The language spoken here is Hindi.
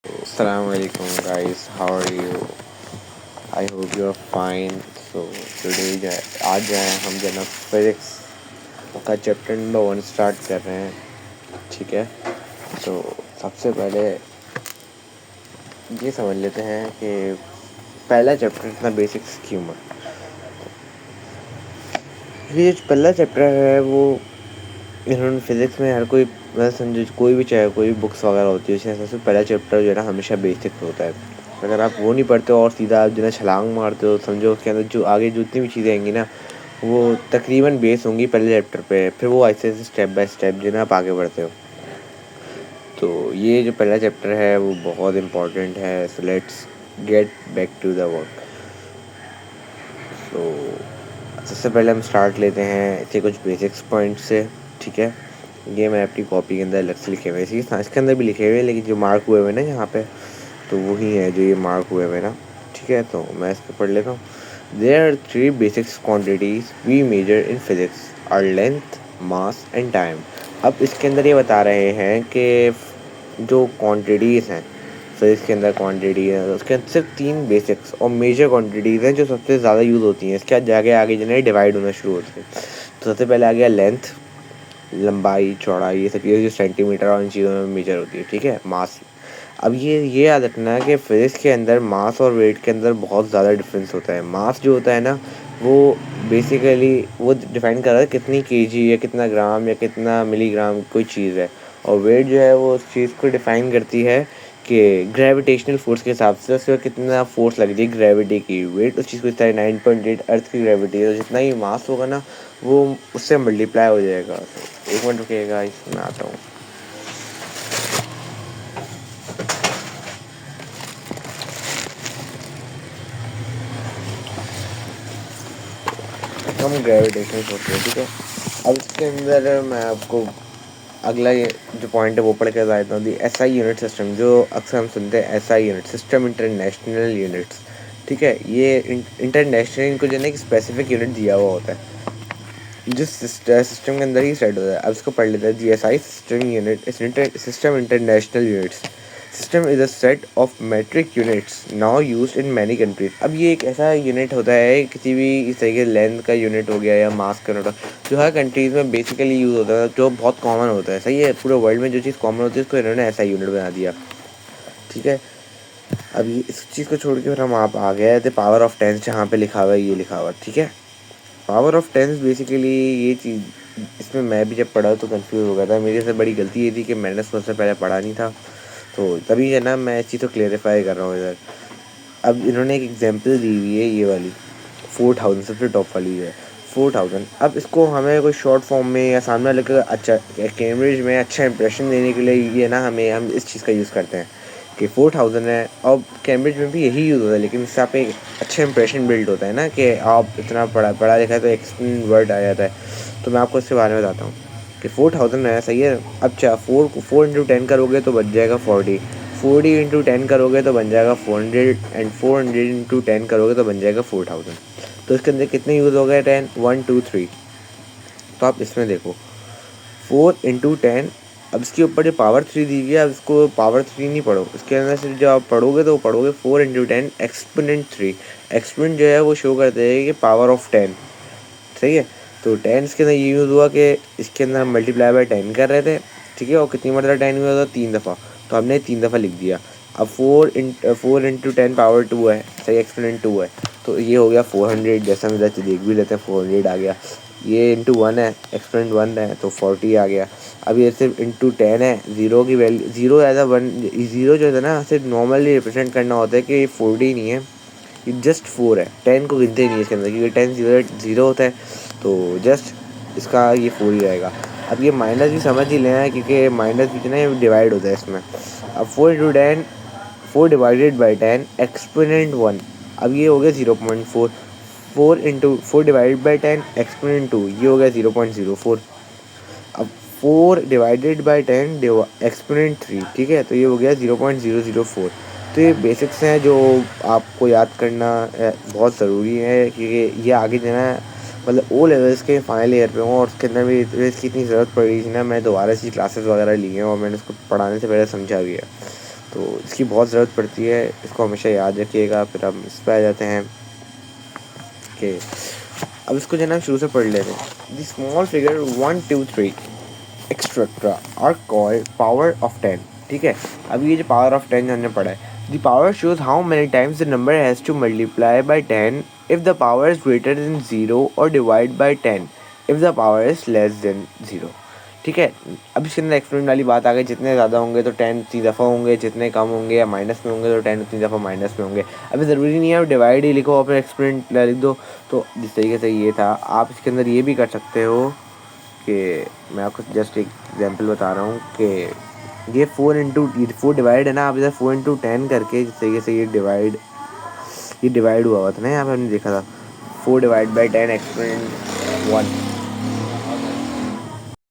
Assalamualaikum guys, how are you? I hope you are fine. So today जो है आज जो है हम जो है ना फिजिक्स का चैप्टर नंबर 1 स्टार्ट कर रहे हैं। ठीक है, तो सबसे पहले ये समझ लेते हैं कि पहला चैप्टर इतना बेसिक्स क्यों है। ये जो पहला चैप्टर है वो इन्होंने फिजिक्स में हर कोई मतलब समझो कोई भी चाहे कोई भी बुक्स वगैरह होती है उसमें सबसे पहला चैप्टर जो है ना हमेशा बेसिक्स होता है। अगर आप वो नहीं पढ़ते हो और सीधा आप जो है छलांग मारते हो, समझो उसके अंदर जो आगे जितनी भी चीज़ें आएंगी ना वो तकरीबन बेस होंगी पहले चैप्टर पे, फिर वो ऐसे ऐसे स्टेप बाय स्टेप जो है ना आप आगे बढ़ते हो। तो ये जो पहला चैप्टर है वो बहुत इंपॉर्टेंट है। So let's get back to the work. तो सबसे पहले हम स्टार्ट लेते हैं इसके कुछ बेसिक्स पॉइंट से। ठीक है, ये मैं अपनी कॉपी के अंदर अलग से लिखे हुए हैं, इसी साइंस के अंदर भी लिखे हुए हैं, लेकिन जो मार्क हुए हुए ना यहाँ पे तो वही है जो ये मार्क हुए हुए ना। ठीक है, तो मैं इसको पढ़ लेता हूँ। There are three basics quantities we measure in physics are length, mass and time. अब इसके अंदर ये बता रहे हैं कि जो क्वांटिटीज़ हैं फिजिक्स के अंदर क्वांटिटी है उसके अंदर सिर्फ तीन बेसिक्स और मेजर क्वांटिटीज़ हैं जो सबसे ज़्यादा यूज़ होती हैं। इसके आगे आगे जो है डिवाइड होना शुरू होते हैं। तो सबसे पहले आ गया लेंथ, लंबाई चौड़ाई, ये सब चीज़ें जो सेंटीमीटर और इन चीज़ों में मेजर होती है। ठीक है, मास। अब ये याद रखना है कि फिजिक्स के अंदर मास और वेट के अंदर बहुत ज़्यादा डिफरेंस होता है। मास जो होता है ना वो बेसिकली वो डिफाइन कर रहा है कितनी केजी या कितना ग्राम या कितना मिलीग्राम कोई चीज़ है, और वेट जो है वो उस चीज़ को डिफाइन करती है कि ग्रेविटेशनल फोर्स के हिसाब से उसका कितना फोर्स लगती है ग्रेविटी की। वेट उस चीज़ को इतना 9.8 अर्थ की ग्रेविटी है, तो जितना ही मास होगा ना वो उससे मल्टीप्लाई हो जाएगा। तो एक मिनट रुकिएगा, इसमें आता हूँ। हम ग्रेविटेशनल फोर्स है। ठीक है, अब इसके अंदर मैं आपको अगला ये जो पॉइंट है वो पढ़ के जाता हूँ। SI यूनिट सिस्टम, जो अक्सर हम सुनते हैं SI unit system, international units. ठीक है, ये इंटरनेशनल इनको जो है ना एक स्पेसिफिक यूनिट दिया हुआ होता है जिस सिस्टम के अंदर ही सेट होता है। अब इसको पढ़ लेते हैं। GSI system unit system international units. System is a set of metric units now used in many countries. अब ये एक ऐसा यूनिट होता है किसी भी इस तरीके लेंथ का यूनिट हो गया या मास का यूनिट जो हर कंट्रीज़ में बेसिकली यूज़ होता है, जो बहुत कॉमन होता है। सही है, पूरे वर्ल्ड में जो चीज़ कॉमन होती है उसको इन्होंने ऐसा यूनिट बना दिया। ठीक है, अब ये इस चीज़ को छोड़ के फिर हम आप आ गए थे पावर ऑफ 10 जहाँ पे लिखा हुआ है ये लिखा हुआ। ठीक है, पावर ऑफ 10 बेसिकली ये चीज़ इसमें मैं भी जब पढ़ा तो कंफ्यूज हो गया था। मेरे से बड़ी गलती ये थी कि मैंने सबसे पहले पढ़ा नहीं था, तो तभी है ना मैं इस चीज़ को क्लेरिफाई कर रहा हूँ इधर। अब इन्होंने एक एग्जांपल दी हुई है ये वाली 4000, सबसे टॉप वाली है 4000। अब इसको हमें कोई शॉर्ट फॉर्म में या सामने लेकर अच्छा कैम्ब्रिज में अच्छा इंप्रेशन देने के लिए ये ना हम इस चीज़ का यूज़ करते हैं कि 4000 है। और कैम्ब्रिज में भी यही यूज़ होता है, लेकिन इससे आप एक अच्छा इंप्रेशन बिल्ड होता है ना कि आप इतना पढ़ा लिखा है तो एक्सप्लेन वर्ड आ जाता है। तो मैं आपको इसके बारे में बताता हूँ कि 4000 है। सही है, अब चाहे 4 into 10 करोगे तो बच जाएगा 40, 40 into 10 करोगे तो बन जाएगा 400, एंड 400 into 10 करोगे तो बन जाएगा 4000। तो इसके अंदर कितने यूज़ हो गए 10, 1 2 3। तो आप इसमें देखो 4 into 10। अब इसके ऊपर जो पावर 3 दी गई है, अब इसको पावर 3 नहीं पढ़ो, इसके अंदर सिर्फ जो आप पढ़ोगे तो पढ़ोगे 4 into 10 एक्सपोनेंट 3। एक्सपोनेंट जो है वो शो करते हैं कि पावर ऑफ 10। सही है, तो 10 इसके अंदर ये यूज़ हुआ कि इसके अंदर हम मल्टीप्लाई बाय 10 कर रहे थे। ठीक है, और कितनी मरतबा 10 हुआ था, 3 दफ़ा, तो हमने 3 दफ़ा लिख दिया। अब 4 into 10 पावर 2 है। सही, एक्सपोनेंट 2 है, तो ये हो गया 400। जैसा हम इधर देख भी लेते हैं 400 आ गया। ये इंटू 1 है, एक्सपोनेंट 1 है तो 40 आ गया। अब ये सिर्फ इंटू 10 है, ज़ीरो की value zero as a 1, zero जो है ना सिर्फ नॉर्मली रिप्रेजेंट करना होता है कि ये 40 नहीं है, ये जस्ट 4 है। 10 को गिनते ही नहीं है इसके अंदर, क्योंकि 10 ज़ीरो होता है, तो जस्ट इसका ये 4 ही रहेगा। अब ये माइनस भी समझ ही लेना है, क्योंकि माइनस भी जो है डिवाइड होता है इसमें। अब 4 into 10, 4 डिवाइडेड बाई 10 एक्सपोनेंट 1। अब ये हो गया 0.4। 4 डिवाइडेड बाई 10 एक्सपोनेंट 2, ये हो गया 0.04। अब 4 डिवाइडेड बाई 10 एक्सपोनेंट 3। ठीक है, तो ये हो गया 0.004। तो ये बेसिक्स हैं जो आपको याद करना बहुत ज़रूरी है, क्योंकि ये आगे जो है ना मतलब ओ लेवल्स के फाइनल ईयर पे हूँ, और उसके अंदर भी इसकी इतनी ज़रूरत पड़ रही थी ना, मैं दोबारा से क्लासेस वगैरह ली हैं और मैंने उसको पढ़ाने से पहले समझा भी है। तो इसकी बहुत ज़रूरत पड़ती है, इसको हमेशा याद रखिएगा। फिर हम इस पर आ जाते हैं कि अब इसको जो है ना शुरू से पढ़ लेते हैं। The small figure 1 2 3 extra are called power of 10। ठीक है, अब ये जो पावर ऑफ 10 हमने पढ़ा है, the power shows how many times the number has to multiply by 10 if the power is greater than 0 और divide by 10 if the power is less than 0। ठीक है, अब इसके अंदर एक्सपेरिमेंट वाली बात आ गई, जितने ज़्यादा होंगे तो 10 उतनी दफ़ा होंगे, जितने कम होंगे या माइनस में होंगे तो 10 उतनी दफ़ा माइनस में होंगे। अभी ज़रूरी नहीं है आप डिवाइड ही लिखो, अपने एक्सपेरिमेंट लिख दो। तो जिस तरीके से ये था, आप इसके अंदर ये भी कर सकते हो कि मैं आपको जस्ट एक एग्जांपल बता रहा हूँ कि ये 4 डिवाइड है ना, आप इधर 4 × 10 करके जिस तरीके से ये डिवाइड हुआ था ना, यहाँ पे हमने देखा था 4 डिवाइड बाई 10 एक्सपेरिमेंट 1।